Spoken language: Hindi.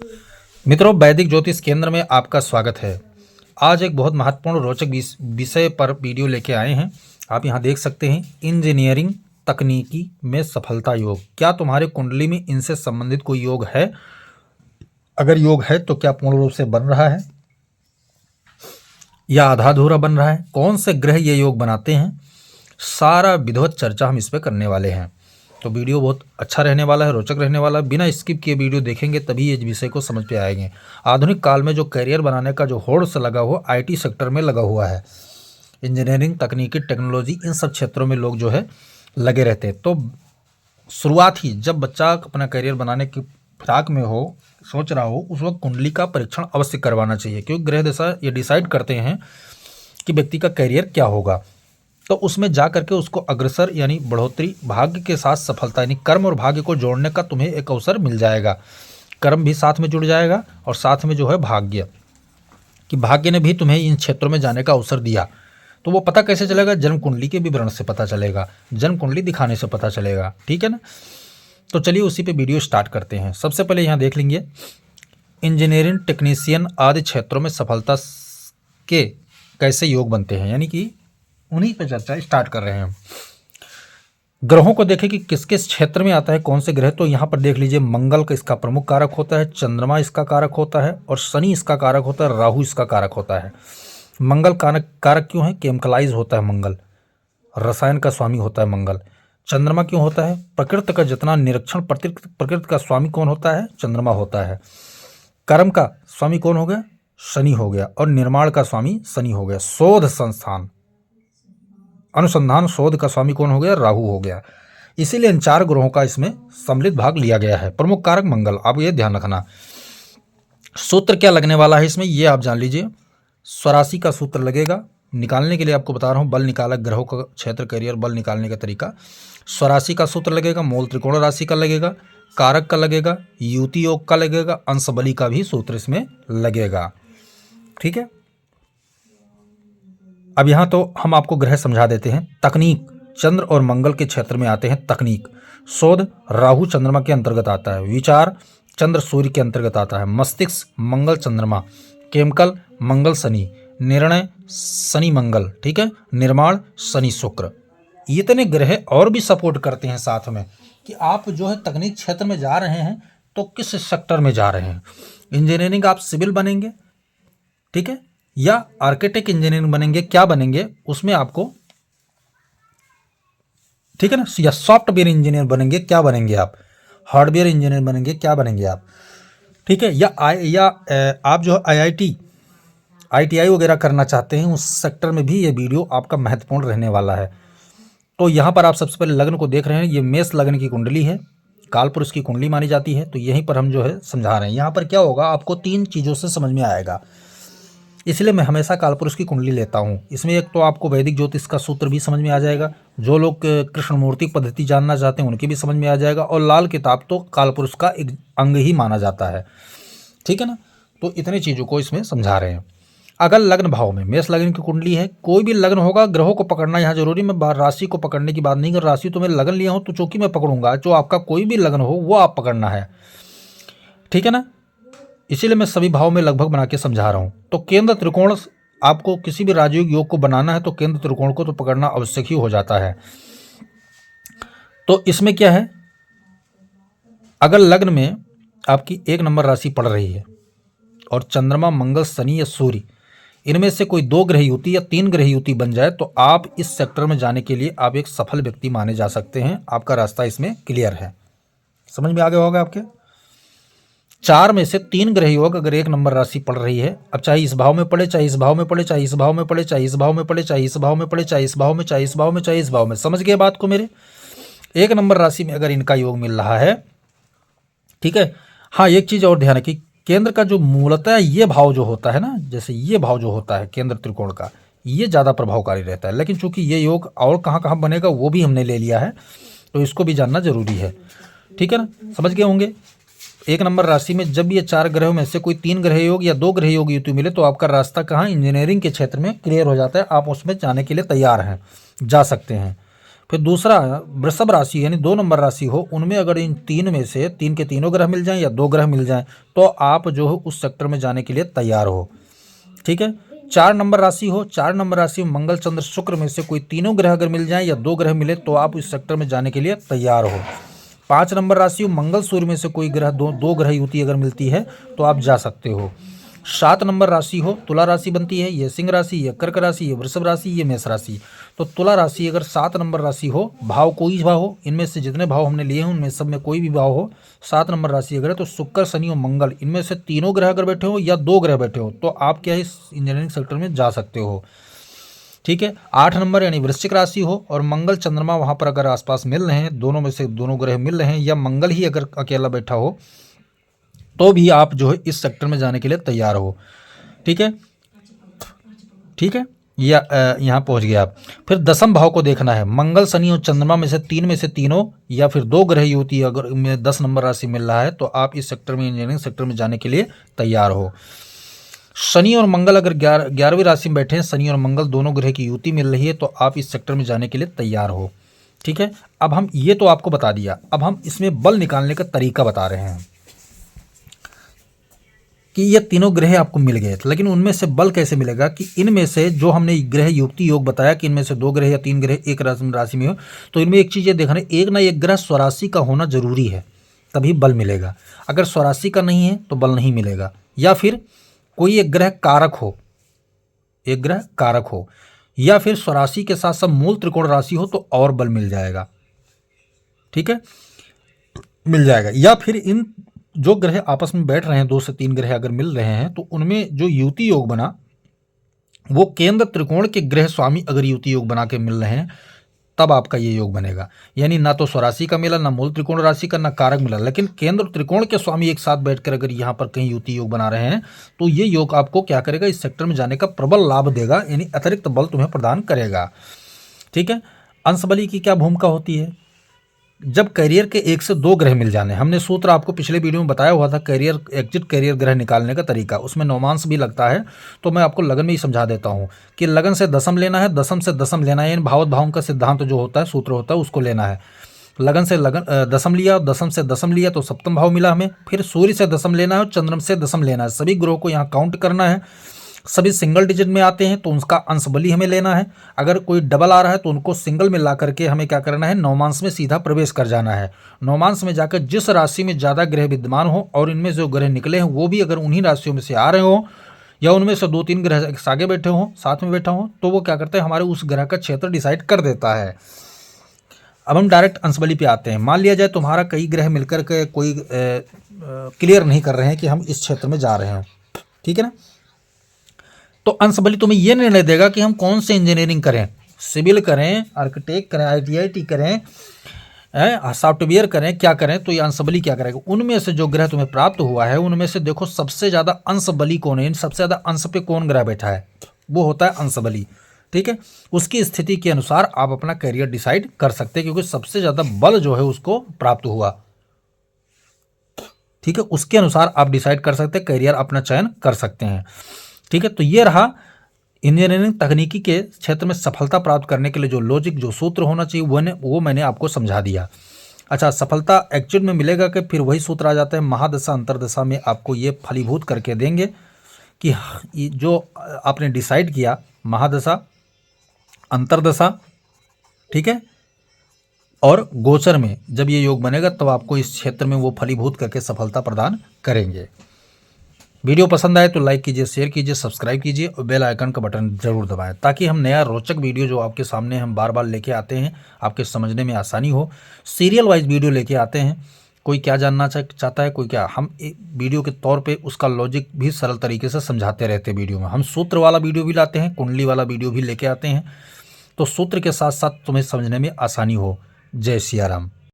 मित्रों, वैदिक ज्योतिष केंद्र में आपका स्वागत है। आज एक बहुत महत्वपूर्ण रोचक विषय पर वीडियो लेके आए हैं। आप यहाँ देख सकते हैं, इंजीनियरिंग तकनीकी में सफलता योग। क्या तुम्हारे कुंडली में इनसे संबंधित कोई योग है? अगर योग है तो क्या पूर्ण रूप से बन रहा है या आधा अधूरा बन रहा है? कौन से ग्रह ये योग बनाते हैं? सारा विधिवत चर्चा हम इस पर करने वाले हैं। तो वीडियो बहुत अच्छा रहने वाला है, रोचक रहने वाला है। बिना स्किप किए वीडियो देखेंगे तभी इस विषय को समझ पे आएंगे। आधुनिक काल में जो करियर बनाने का जो होड़ से लगा हुआ आईटी सेक्टर में लगा हुआ है, इंजीनियरिंग तकनीकी टेक्नोलॉजी, इन सब क्षेत्रों में लोग जो है लगे रहते हैं। तो शुरुआत ही जब बच्चा अपना करियर बनाने की फिराक में हो, सोच रहा हो, उस वक्त कुंडली का परीक्षण अवश्य करवाना चाहिए, क्योंकि ग्रह दशा ये डिसाइड करते हैं कि व्यक्ति का करियर क्या होगा। तो उसमें जा करके उसको अग्रसर यानी बढ़ोतरी, भाग्य के साथ सफलता यानी कर्म और भाग्य को जोड़ने का तुम्हें एक अवसर मिल जाएगा। कर्म भी साथ में जुड़ जाएगा और साथ में जो है भाग्य, कि भाग्य ने भी तुम्हें इन क्षेत्रों में जाने का अवसर दिया। तो वो पता कैसे चलेगा? जन्म कुंडली के विवरण से पता चलेगा, जन्म कुंडली दिखाने से पता चलेगा। ठीक है ना? तो चलिए उसी पे वीडियो स्टार्ट करते हैं। सबसे पहले यहाँ देख लेंगे इंजीनियरिंग टेक्नीशियन आदि क्षेत्रों में सफलता के कैसे योग बनते हैं, यानी कि उन्हीं पे चर्चा स्टार्ट कर रहे हैं। ग्रहों को देखें कि किस किस क्षेत्र में आता है, कौन से ग्रह। तो यहाँ पर देख लीजिए, मंगल का इसका प्रमुख कारक होता है, चंद्रमा इसका कारक होता है और शनि इसका कारक होता है, राहु इसका कारक होता है। मंगल कारक क्यों है? केमिकलाइज होता है मंगल, रसायन का स्वामी होता है मंगल। चंद्रमा क्यों होता है? प्रकृति का जितना निरीक्षण, प्रकृति का स्वामी कौन होता है? चंद्रमा होता है। कर्म का स्वामी कौन हो गया? शनि हो गया। और निर्माण का स्वामी शनि हो गया। शोध संस्थान, अनुसंधान, शोध का स्वामी कौन हो गया? राहु हो गया। इसीलिए इन चार ग्रहों का इसमें सम्मिलित भाग लिया गया है। प्रमुख कारक मंगल, आप ये ध्यान रखना। सूत्र क्या लगने वाला है इसमें, ये आप जान लीजिए। स्वराशि का सूत्र लगेगा निकालने के लिए, आपको बता रहा हूँ। बल निकाला, ग्रहों का क्षेत्र, करियर, बल निकालने का तरीका। स्वराशि का सूत्र लगेगा, मूल त्रिकोण राशि का लगेगा, कारक का लगेगा, युति योग का लगेगा, अंश बली का भी सूत्र इसमें लगेगा। ठीक है, अब यहाँ तो हम आपको ग्रह समझा देते हैं। तकनीक, चंद्र और मंगल के क्षेत्र में आते हैं तकनीक। शोध, राहु चंद्रमा के अंतर्गत आता है। विचार, चंद्र सूर्य के अंतर्गत आता है। मस्तिष्क, मंगल चंद्रमा। केमिकल, मंगल शनि। निर्णय, शनि मंगल। ठीक है, निर्माण, शनि शुक्र। इतने ग्रह और भी सपोर्ट करते हैं साथ में, कि आप जो है तकनीक क्षेत्र में जा रहे हैं तो किस सेक्टर में जा रहे हैं। इंजीनियरिंग आप सिविल बनेंगे, ठीक है, या आर्किटेक्ट इंजीनियरिंग बनेंगे, क्या बनेंगे उसमें आपको, ठीक है ना, या सॉफ्टवेयर इंजीनियर बनेंगे, क्या बनेंगे आप, हार्डवेयर इंजीनियर बनेंगे, क्या बनेंगे आप। ठीक है, या आप जो IITI वगैरह करना चाहते हैं, उस सेक्टर में भी ये वीडियो आपका महत्वपूर्ण रहने वाला है। तो यहाँ पर आप सबसे पहले लग्न को देख रहे हैं, ये मेष लग्न की कुंडली है, कालपुरुष की कुंडली मानी जाती है। तो यहीं पर हम जो है समझा रहे हैं। यहाँ पर क्या होगा, आपको 3 चीज़ों से समझ में आएगा, इसलिए मैं हमेशा कालपुरुष की कुंडली लेता हूँ। इसमें एक तो आपको वैदिक ज्योतिष का सूत्र भी समझ में आ जाएगा, जो लोग कृष्णमूर्ति पद्धति जानना चाहते हैं उनकी भी समझ में आ जाएगा, और लाल किताब तो कालपुरुष का एक अंग ही माना जाता है। ठीक है ना? तो इतनी चीज़ों को इसमें समझा रहे हैं। अगर लग्न भाव में मेष लग्न की कुंडली है, कोई भी लग्न होगा, ग्रहों को पकड़ना यहाँ जरूरी। मैं राशि को पकड़ने की बात नहीं कर, राशि तो मैं लगन लिया हूँ तो चौकी में पकड़ूंगा, जो आपका कोई भी लग्न हो वो आप पकड़ना है। ठीक है ना? इसीलिए मैं सभी भाव में लगभग बना के समझा रहा हूँ। तो केंद्र त्रिकोण, आपको किसी भी राजयोग योग को बनाना है तो केंद्र त्रिकोण को तो पकड़ना आवश्यक ही हो जाता है। तो इसमें क्या है, अगर लग्न में आपकी 1 नंबर राशि पड़ रही है और चंद्रमा, मंगल, शनि या सूर्य, इनमें से कोई 2 ग्रह युति या 3 ग्रह युति बन जाए, तो आप इस सेक्टर में जाने के लिए आप एक सफल व्यक्ति माने जा सकते हैं। आपका रास्ता इसमें क्लियर है। समझ में आ गया होगा आपके। 4 में से 3 ग्रह योग अगर 1 नंबर राशि पड़ रही है, अब चाहे इस भाव में पड़े, चाहे इस भाव में पड़े, चाहे इस भाव में पड़े, चाहे इस भाव में पड़े, चाहे इस भाव में पड़े, चाहे इस भाव में, चाहे इस भाव में, चाहे इस भाव में, समझ गए बात को मेरे। 1 नंबर राशि में अगर इनका योग मिल रहा है, ठीक है। हाँ, एक चीज और ध्यान रखिए, केंद्र का जो मूलतः ये भाव जो होता है ना, जैसे ये भाव जो होता है केंद्र त्रिकोण का, ये ज़्यादा प्रभावकारी रहता है। लेकिन चूंकि ये योग और कहाँ कहाँ बनेगा वो भी हमने ले लिया है, तो इसको भी जानना जरूरी है। ठीक है ना? समझ गए होंगे। 1 नंबर राशि में जब ये 4 ग्रहों में से कोई 3 ग्रह योग या 2 ग्रह योग युति मिले, तो आपका रास्ता कहाँ, इंजीनियरिंग के क्षेत्र में क्लियर हो जाता है। आप उसमें जाने के लिए तैयार हैं, जा सकते हैं। फिर दूसरा वृषभ राशि यानी 2 नंबर राशि हो, उनमें अगर इन तीन में से तीन के तीनों ग्रह मिल जाएं या 2 ग्रह मिल जाएं तो आप जो है उस सेक्टर में जाने के लिए तैयार हो। ठीक है। 4 नंबर राशि हो, 4 नंबर राशि में मंगल चंद्र शुक्र में से कोई तीनों ग्रह अगर मिल जाएं या 2 ग्रह मिले तो आप इस सेक्टर में जाने के लिए तैयार हो। 5 नंबर राशि हो, मंगल सूर्य में से कोई ग्रह दो ग्रह युति अगर मिलती है तो आप जा सकते हो। 7 नंबर राशि हो, तुला राशि बनती है, ये सिंह राशि, ये कर्क राशि, ये वृषभ राशि, ये मेष राशि। तो तुला राशि अगर 7 नंबर राशि हो, भाव कोई भाव हो, इनमें से जितने भाव हमने लिए हैं उनमें सब में कोई भी भाव हो, 7 नंबर राशि अगर है तो शुक्र शनि और मंगल इनमें से तीनों ग्रह अगर बैठे हो या 2 ग्रह बैठे हो तो आप क्या इस इंजीनियरिंग सेक्टर में जा सकते हो। ठीक है। 8 नंबर यानी वृश्चिक राशि हो और मंगल चंद्रमा वहां पर अगर आसपास मिल रहे हैं, दोनों में से दोनों ग्रह मिल रहे हैं या मंगल ही अगर अकेला बैठा हो तो भी आप जो है इस सेक्टर में जाने के लिए तैयार हो। ठीक है। ठीक है, या यहाँ पहुँच गए आप। फिर 10वें भाव को देखना है, मंगल शनि और चंद्रमा में से तीनों या फिर 2 ग्रह युति अगर 10 नंबर राशि मिल रहा है तो आप इस सेक्टर में इंजीनियरिंग सेक्टर में जाने के लिए तैयार हो। शनि और मंगल अगर 11वीं राशि में बैठे हैं, शनि और मंगल दोनों ग्रह की युति मिल रही है तो आप इस सेक्टर में जाने के लिए तैयार हो। ठीक है। अब हम ये तो आपको बता दिया, अब हम इसमें बल निकालने का तरीका बता रहे हैं कि ये तीनों ग्रह आपको मिल गए, लेकिन उनमें से बल कैसे मिलेगा कि इनमें से जो हमने ग्रह युक्ति योग बताया कि इनमें से 2 ग्रह या 3 ग्रह एक राशि में हो, तो इनमें एक चीज़ ये देखना है, एक ना एक ग्रह स्वराशि का होना जरूरी है तभी बल मिलेगा। अगर स्वराशि का नहीं है तो बल नहीं मिलेगा, या फिर कोई एक ग्रह कारक हो, एक ग्रह कारक हो, या फिर स्वराशि के साथ साथ मूल त्रिकोण राशि हो तो और बल मिल जाएगा। ठीक है, मिल जाएगा। या फिर इन जो ग्रह आपस में बैठ रहे हैं, 2 से 3 ग्रह अगर मिल रहे हैं तो उनमें जो युति योग बना वो केंद्र त्रिकोण के ग्रह स्वामी अगर युति योग बना के मिल रहे हैं तब आपका ये योग बनेगा। यानी ना तो स्वराशि का मिला, ना मूल त्रिकोण राशि का, ना कारक मिला, लेकिन केंद्र त्रिकोण के स्वामी एक साथ बैठकर अगर यहाँ पर कहीं युति योग बना रहे हैं तो ये योग आपको क्या करेगा, इस सेक्टर में जाने का प्रबल लाभ देगा, यानी अतिरिक्त बल तुम्हें प्रदान करेगा। ठीक है। अंश बली की क्या भूमिका होती है, जब कैरियर के 1 से 2 ग्रह मिल जाने, हमने सूत्र आपको पिछले वीडियो में बताया हुआ था कैरियर एग्जिट कैरियर ग्रह निकालने का तरीका, उसमें नौमांश भी लगता है, तो मैं आपको लगन में ही समझा देता हूँ कि लगन से दशम लेना है, दशम से दशम लेना है, यानी भावत भाव का सिद्धांत जो होता है, सूत्र होता है, उसको लेना है। लगन से दशम लिया, दशम से दशम लिया तो सप्तम भाव मिला हमें, फिर सूर्य से दशम लेना है और चंद्रमा से दशम लेना है, सभी ग्रहों को यहाँ काउंट करना है। सभी सिंगल डिजिट में आते हैं तो उसका अंश बली हमें लेना है, अगर कोई डबल आ रहा है तो उनको सिंगल में ला करके हमें क्या करना है, नौमांश में सीधा प्रवेश कर जाना है। नौमांश में जाकर जिस राशि में ज़्यादा ग्रह विद्यमान हो और इनमें जो ग्रह निकले हैं वो भी अगर उन्हीं राशियों में से आ रहे हो या उनमें से 2-3 ग्रह आगे बैठे हों, साथ में बैठा हो, तो वो क्या करते हैं, हमारे उस ग्रह का क्षेत्र डिसाइड कर देता है। अब हम डायरेक्ट अंश बली पे आते हैं। मान लिया जाए तुम्हारा कई ग्रह मिलकर के कोई क्लियर नहीं कर रहे हैं कि हम इस क्षेत्र में जा रहे हैं, ठीक है ना, तो अंश बली तुम्हें यह निर्णय देगा कि हम कौन से इंजीनियरिंग करें, सिविल करें, आर्किटेक्ट करें, IIT करें, सॉफ्टवेयर करें, क्या करें। तो ये अंश बली क्या करेगा, उनमें से जो ग्रह तुम्हें प्राप्त हुआ है उनमें से देखो सबसे ज़्यादा अंश बली कौन है, सबसे ज़्यादा अंश पे कौन ग्रह बैठा है, वो होता है अंश बली। ठीक है, उसकी स्थिति के अनुसार आप अपना करियर डिसाइड कर सकते हैं, क्योंकि सबसे ज़्यादा बल जो है उसको प्राप्त हुआ। ठीक है, उसके अनुसार आप डिसाइड कर सकते हैं, करियर अपना चयन कर सकते हैं। ठीक है, तो ये रहा इंजीनियरिंग तकनीकी के क्षेत्र में सफलता प्राप्त करने के लिए जो लॉजिक, जो सूत्र होना चाहिए वो मैंने आपको समझा दिया। अच्छा, सफलता एक्चुअल में मिलेगा कि फिर वही सूत्र आ जाता है, महादशा अंतरदशा में आपको ये फलीभूत करके देंगे कि जो आपने डिसाइड किया, महादशा, अंतरदशा, ठीक है, और गोचर में जब ये योग बनेगा तब आपको इस क्षेत्र में वो फलीभूत करके सफलता प्रदान करेंगे। वीडियो पसंद आए तो लाइक कीजिए, शेयर कीजिए, सब्सक्राइब कीजिए और बेल आइकन का बटन जरूर दबाएं, ताकि हम नया रोचक वीडियो जो आपके सामने हम बार बार लेके आते हैं आपके समझने में आसानी हो। सीरियल वाइज वीडियो लेके आते हैं, कोई क्या जानना चाहता है, कोई क्या, हम एक वीडियो के तौर पे उसका लॉजिक भी सरल तरीके से समझाते रहते हैं। वीडियो में हम सूत्र वाला वीडियो भी लाते हैं, कुंडली वाला वीडियो भी लेके आते हैं, तो सूत्र के साथ साथ तुम्हें समझने में आसानी हो। जय सिया राम।